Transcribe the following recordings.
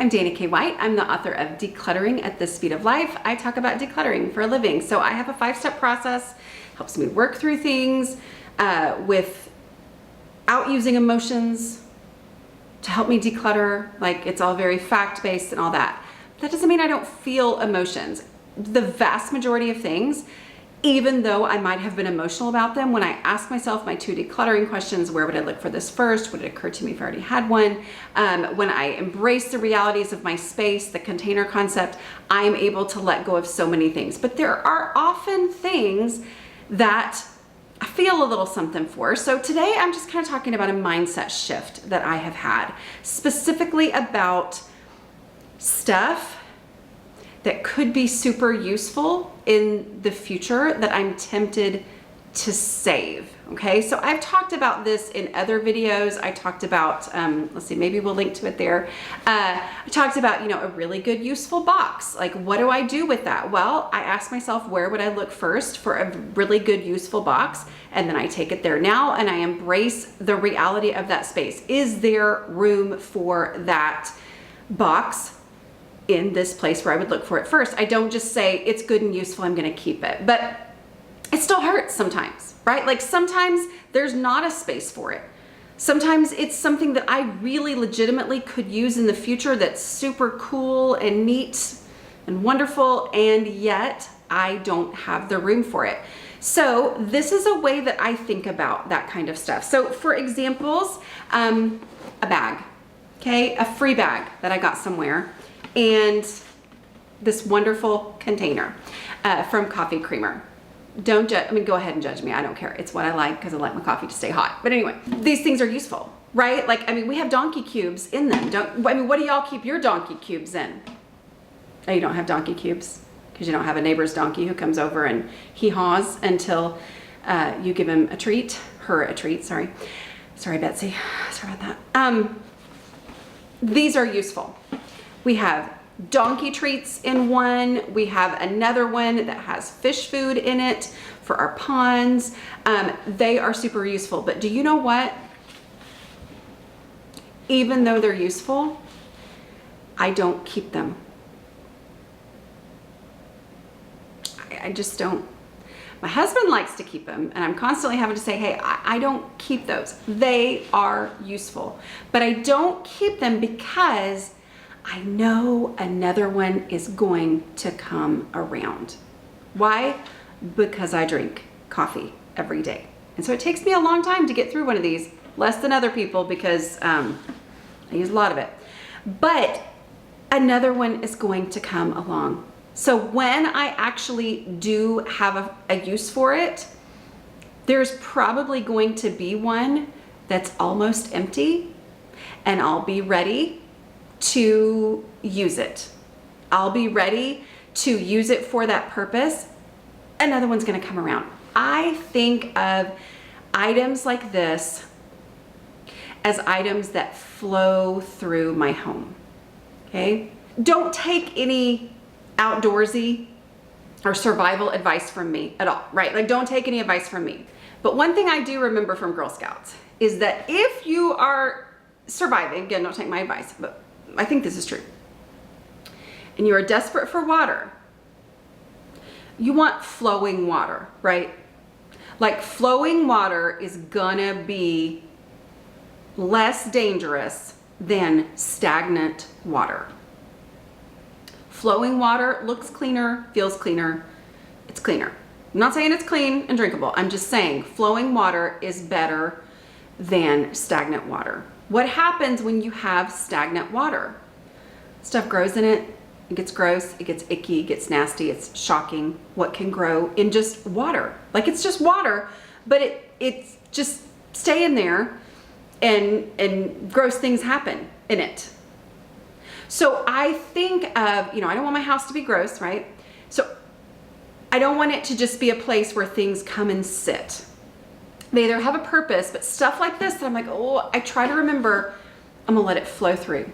I'm Dana K. White. I'm the author of Decluttering at the Speed of Life. I talk about decluttering for a living. So I have a 5-step process, helps me work through things without using emotions to help me declutter. Like, it's all very fact-based and all that. That doesn't mean I don't feel emotions. The vast majority of things, even though I might have been emotional about them, when I ask myself my 2 decluttering questions, where would I look for this first? Would it occur to me if I already had one? When I embrace the realities of my space, the container concept, I'm able to let go of so many things. But there are often things that I feel a little something for. So today I'm just kind of talking about a mindset shift that I have had, specifically about stuff that could be super useful in the future that I'm tempted to save. Okay, so I've talked about this in other videos. I talked about, let's see, maybe we'll link to it there. I talked about, a really good useful box. Like, what do I do with that? Well, I ask myself, where would I look first for a really good useful box? And then I take it there now and I embrace the reality of that space. Is there room for that box in this place where I would look for it first? I don't just say it's good and useful, I'm gonna keep it, but it still hurts sometimes, right? Like, sometimes there's not a space for it. Sometimes it's something that I really legitimately could use in the future that's super cool and neat and wonderful, and yet I don't have the room for it. So this is a way that I think about that kind of stuff. So for examples, a bag, okay? A free bag that I got somewhere, and this wonderful container from Coffee Creamer. Don't judge, go ahead and judge me. I don't care. It's what I like because I like my coffee to stay hot. But anyway, these things are useful, right? Like, we have donkey cubes in them. What do y'all keep your donkey cubes in? Oh, you don't have donkey cubes because you don't have a neighbor's donkey who comes over and hee-haws until you give him a treat, her a treat, sorry. Sorry, Betsy, sorry about that. These are useful. We have donkey treats in one. We have another one that has fish food in it for our ponds. They are super useful, but do you know what? Even though they're useful, I don't keep them. I just don't. My husband likes to keep them, and I'm constantly having to say, hey, I don't keep those. They are useful, but I don't keep them because I know another one is going to come around. Why? Because I drink coffee every day. And so it takes me a long time to get through one of these, less than other people because I use a lot of it. But another one is going to come along. So when I actually do have a use for it, there's probably going to be one that's almost empty, and I'll be ready to use it. I'll be ready to use it for that purpose. Another one's gonna come around. I think of items like this as items that flow through my home, okay? Don't take any outdoorsy or survival advice from me at all, right? Like, don't take any advice from me. But one thing I do remember from Girl Scouts is that if you are surviving, again, don't take my advice, but I think this is true, and you are desperate for water, you want flowing water, right? Like, flowing water is gonna be less dangerous than stagnant water. Flowing water looks cleaner, feels cleaner, it's cleaner. I'm not saying it's clean and drinkable. I'm just saying flowing water is better than stagnant water. What happens when you have stagnant water? Stuff grows in it, it gets gross, it gets icky, it gets nasty, it's shocking what can grow in just water. Like, it's just water, but it's just staying there, and gross things happen in it. So I think of, I don't want my house to be gross, right? So I don't want it to just be a place where things come and sit. They either have a purpose, but stuff like this that I'm like, oh, I try to remember, I'm gonna let it flow through.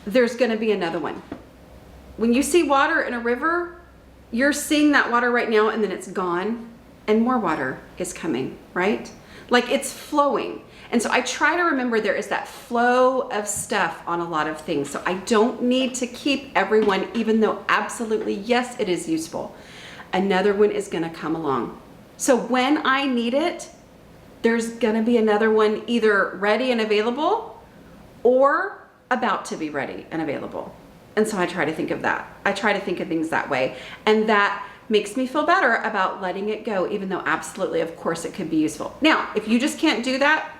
There's gonna be another one. When you see water in a river, you're seeing that water right now, and then it's gone, and more water is coming, right? Like it's flowing. And so I try to remember there is that flow of stuff on a lot of things. So I don't need to keep everyone, even though absolutely, yes, it is useful. Another one is gonna come along. So when I need it, there's gonna be another one either ready and available or about to be ready and available. And so I try to think of that. I try to think of things that way. And that makes me feel better about letting it go, even though absolutely, of course, it could be useful. Now, if you just can't do that,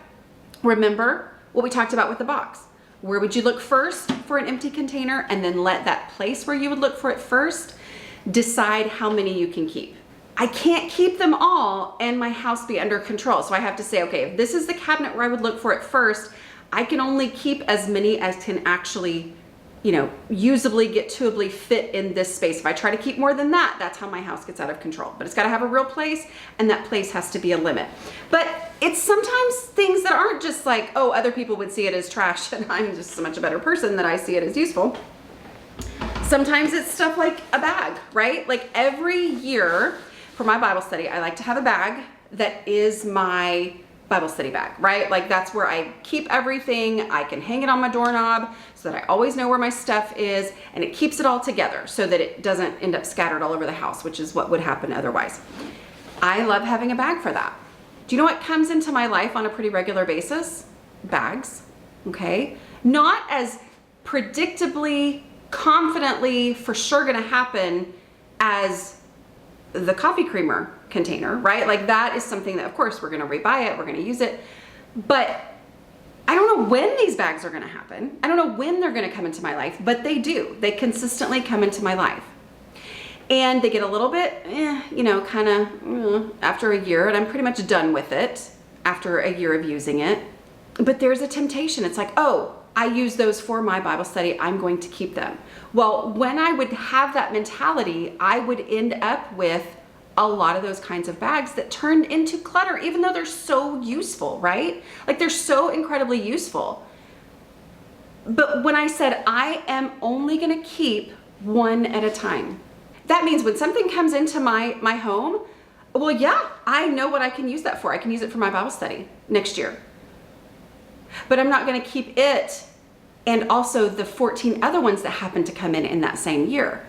remember what we talked about with the box. Where would you look first for an empty container, and then let that place where you would look for it first decide how many you can keep. I can't keep them all and my house be under control. So I have to say, okay, if this is the cabinet where I would look for it first, I can only keep as many as can actually, usably, get-to-ably fit in this space. If I try to keep more than that, that's how my house gets out of control. But it's got to have a real place, and that place has to be a limit. But it's sometimes things that aren't just like, oh, other people would see it as trash and I'm just so much a better person that I see it as useful. Sometimes it's stuff like a bag, right? Like every year for my Bible study, I like to have a bag that is my Bible study bag, right? Like that's where I keep everything. I can hang it on my doorknob so that I always know where my stuff is, and it keeps it all together so that it doesn't end up scattered all over the house, which is what would happen otherwise. I love having a bag for that. Do you know what comes into my life on a pretty regular basis? Bags, okay? Not as predictably, confidently, for sure gonna happen as the coffee creamer container, right? Like that is something that, of course, we're gonna rebuy it, we're gonna use it, but I don't know when these bags are gonna happen. I don't know when they're gonna come into my life, but they do. They consistently come into my life. And they get a little bit, after a year, and I'm pretty much done with it after a year of using it. But there's a temptation. It's like, oh, I use those for my Bible study, I'm going to keep them. Well, when I would have that mentality, I would end up with a lot of those kinds of bags that turned into clutter, even though they're so useful, right? Like they're so incredibly useful. But when I said, I am only gonna keep one at a time, that means when something comes into my home, well, yeah, I know what I can use that for. I can use it for my Bible study next year. But I'm not gonna keep it and also the 14 other ones that happen to come in that same year.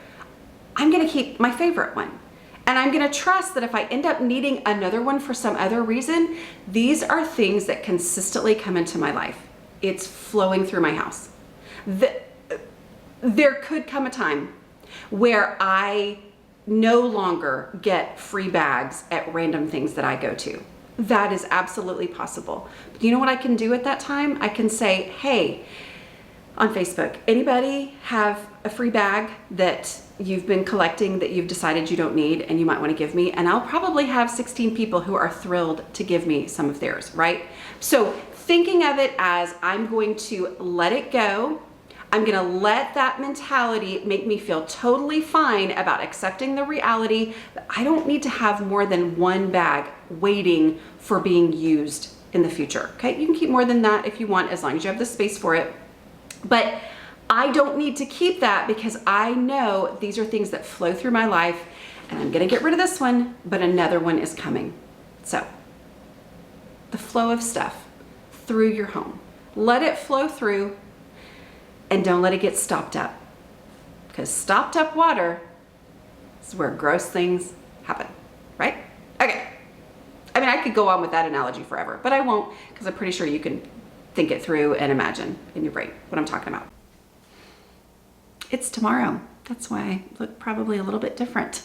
I'm gonna keep my favorite one. And I'm gonna trust that if I end up needing another one for some other reason, these are things that consistently come into my life. It's flowing through my house. There could come a time where I no longer get free bags at random things that I go to. That is absolutely possible. But you know what I can do at that time? I can say, hey, on Facebook, anybody have a free bag that you've been collecting that you've decided you don't need and you might want to give me? And I'll probably have 16 people who are thrilled to give me some of theirs, right? So thinking of it as I'm going to let it go. I'm gonna let that mentality make me feel totally fine about accepting the reality that I don't need to have more than one bag waiting for being used in the future, okay? You can keep more than that if you want, as long as you have the space for it. But I don't need to keep that because I know these are things that flow through my life, and I'm gonna get rid of this one, but another one is coming. So, the flow of stuff through your home. Let it flow through, and don't let it get stopped up, because stopped up water is where gross things happen, right? Okay. I mean, I could go on with that analogy forever, but I won't, because I'm pretty sure you can think it through and imagine in your brain what I'm talking about. It's tomorrow. That's why I look probably a little bit different.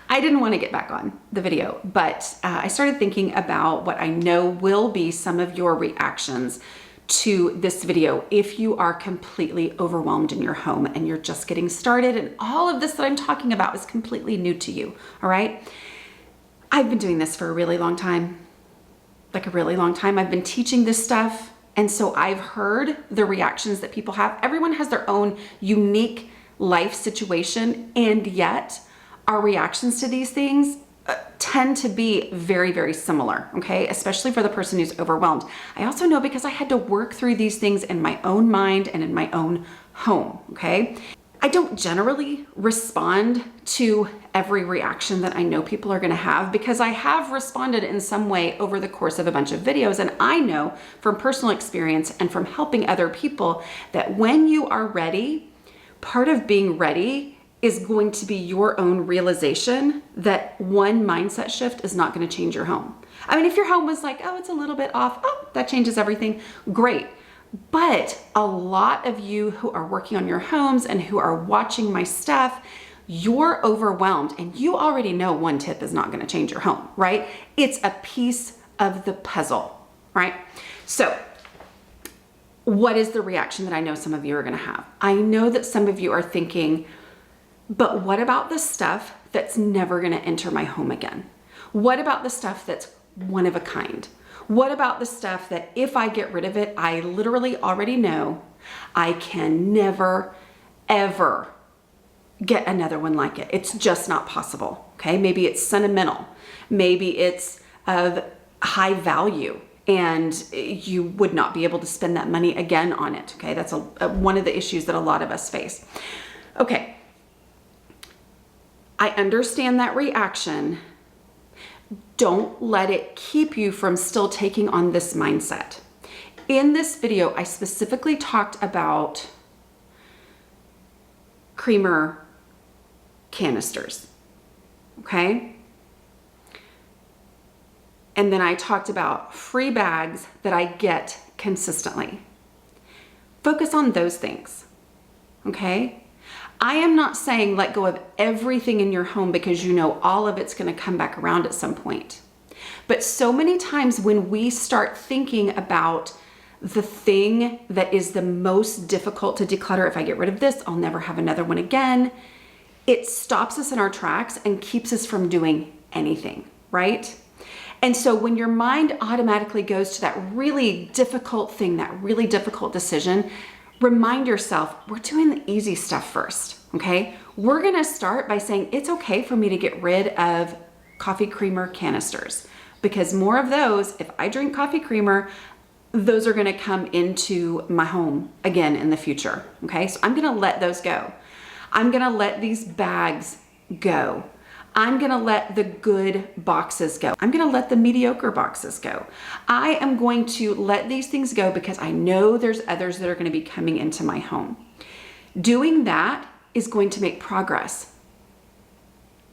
I didn't want to get back on the video, but I started thinking about what I know will be some of your reactions to this video if you are completely overwhelmed in your home and you're just getting started and all of this that I'm talking about is completely new to you, all right? I've been doing this for a really long time, like a really long time. I've been teaching this stuff, and so I've heard the reactions that people have. Everyone has their own unique life situation, and yet our reactions to these things tend to be very, very similar, okay? Especially for the person who's overwhelmed. I also know because I had to work through these things in my own mind and in my own home, okay? I don't generally respond to every reaction that I know people are going to have, because I have responded in some way over the course of a bunch of videos. And I know from personal experience and from helping other people that when you are ready, part of being ready is going to be your own realization that one mindset shift is not going to change your home. I mean, if your home was like, oh, it's a little bit off, oh, that changes everything, great. But a lot of you who are working on your homes and who are watching my stuff, you're overwhelmed, and you already know one tip is not going to change your home, right? It's a piece of the puzzle, right? So what is the reaction that I know some of you are going to have? I know that some of you are thinking, but what about the stuff that's never going to enter my home again? What about the stuff that's one of a kind? What about the stuff that if I get rid of it, I literally already know I can never, ever get another one like it? It's just not possible, okay? Maybe it's sentimental. Maybe it's of high value and you would not be able to spend that money again on it, okay? That's one of the issues that a lot of us face. Okay. I understand that reaction. Don't let it keep you from still taking on this mindset. In this video, I specifically talked about creamer canisters, okay? And then I talked about free bags that I get consistently. Focus on those things, okay? I am not saying let go of everything in your home, because you know all of it's going to come back around at some point. But so many times when we start thinking about the thing that is the most difficult to declutter, if I get rid of this, I'll never have another one again, it stops us in our tracks and keeps us from doing anything, right? And so when your mind automatically goes to that really difficult thing, that really difficult decision, remind yourself, we're doing the easy stuff first, okay? We're gonna start by saying, it's okay for me to get rid of coffee creamer canisters, because more of those, if I drink coffee creamer, those are gonna come into my home again in the future, okay? So I'm gonna let those go. I'm gonna let these bags go. I'm gonna let the good boxes go. I'm gonna let the mediocre boxes go. I am going to let these things go because I know there's others that are gonna be coming into my home. Doing that is going to make progress.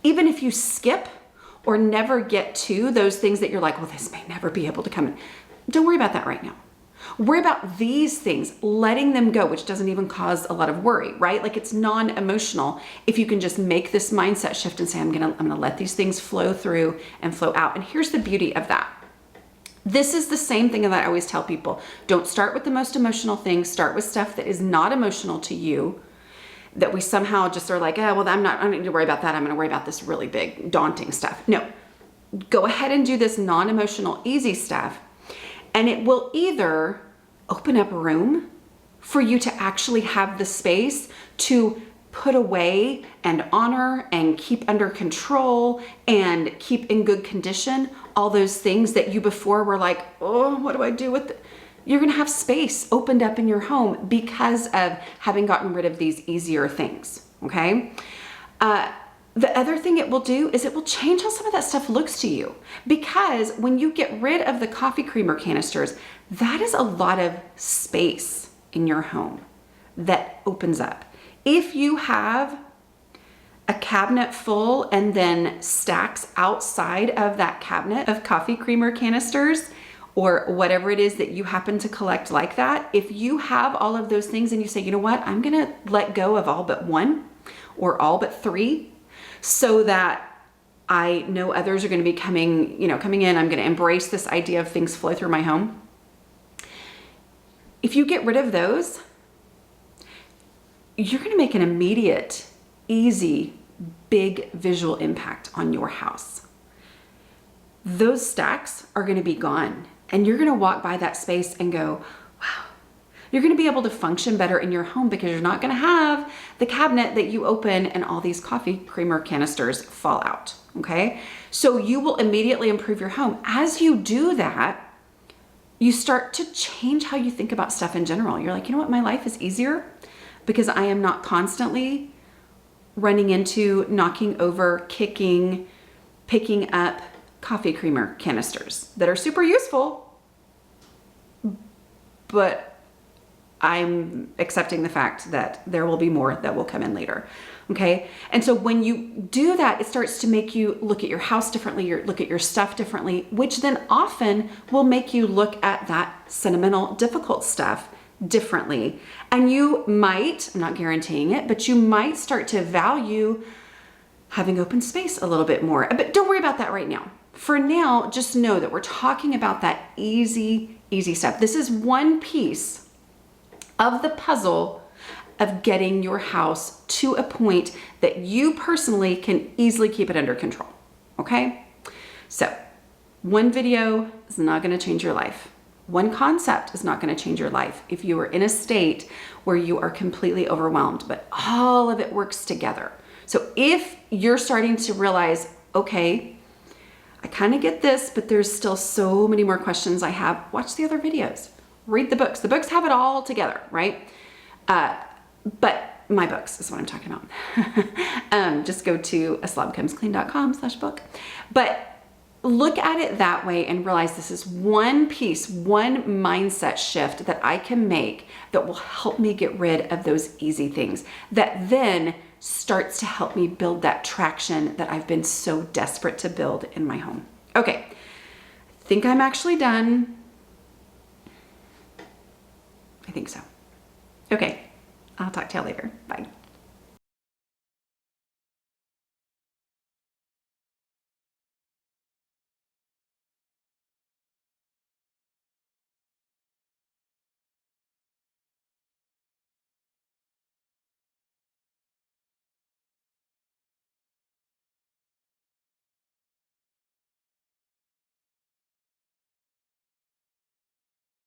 Even if you skip or never get to those things that you're like, well, this may never be able to come in. Don't worry about that right now. Worry about these things, letting them go, which doesn't even cause a lot of worry, right? Like it's non-emotional if you can just make this mindset shift and say, I'm gonna let these things flow through and flow out. And here's the beauty of that. This is the same thing that I always tell people. Don't start with the most emotional things. Start with stuff that is not emotional to you, that we somehow just are like, oh, well, I don't need to worry about that. I'm gonna worry about this really big, daunting stuff. No, go ahead and do this non-emotional, easy stuff. And it will either open up room for you to actually have the space to put away and honor and keep under control and keep in good condition all those things that you before were like, oh, what do I do with it? You're gonna have space opened up in your home because of having gotten rid of these easier things, okay? The other thing it will do is it will change how some of that stuff looks to you, because when you get rid of the coffee creamer canisters, that is a lot of space in your home that opens up. If you have a cabinet full and then stacks outside of that cabinet of coffee creamer canisters or whatever it is that you happen to collect like that, if you have all of those things and you say, you know what, I'm gonna let go of all but one or all but three, so that I know others are going to be coming in. I'm going to embrace this idea of things flow through my home. If you get rid of those, you're going to make an immediate, easy, big visual impact on your house. Those stacks are going to be gone, and you're going to walk by that space and go, wow. You're going to be able to function better in your home because you're not going to have the cabinet that you open and all these coffee creamer canisters fall out, okay? So you will immediately improve your home. As you do that, you start to change how you think about stuff in general. You're like, you know what? My life is easier. because I am not constantly running into, knocking over, kicking, picking up coffee creamer canisters that are super useful, but I'm accepting the fact that there will be more that will come in later. Okay. And so when you do that, it starts to make you look at your house differently, look at your stuff differently, which then often will make you look at that sentimental, difficult stuff differently. And you might, I'm not guaranteeing it, but you might start to value having open space a little bit more. But don't worry about that right now. For now, just know that we're talking about that easy stuff. This is one piece of the puzzle of getting your house to a point that you personally can easily keep it under control. Okay? So, one video is not going to change your life. One concept is not going to change your life if you are in a state where you are completely overwhelmed, but all of it works together. So if you're starting to realize, okay, I kind of get this, but there's still so many more questions I have, watch the other videos, read the books. The books have it all together, right? But my books is what I'm talking about. Just go to aslobcomesclean.com/book. But look at it that way and realize this is one piece, one mindset shift that I can make that will help me get rid of those easy things that then starts to help me build that traction that I've been so desperate to build in my home. Okay, I think I'm actually done. I think so. Okay, I'll talk to you later. Bye.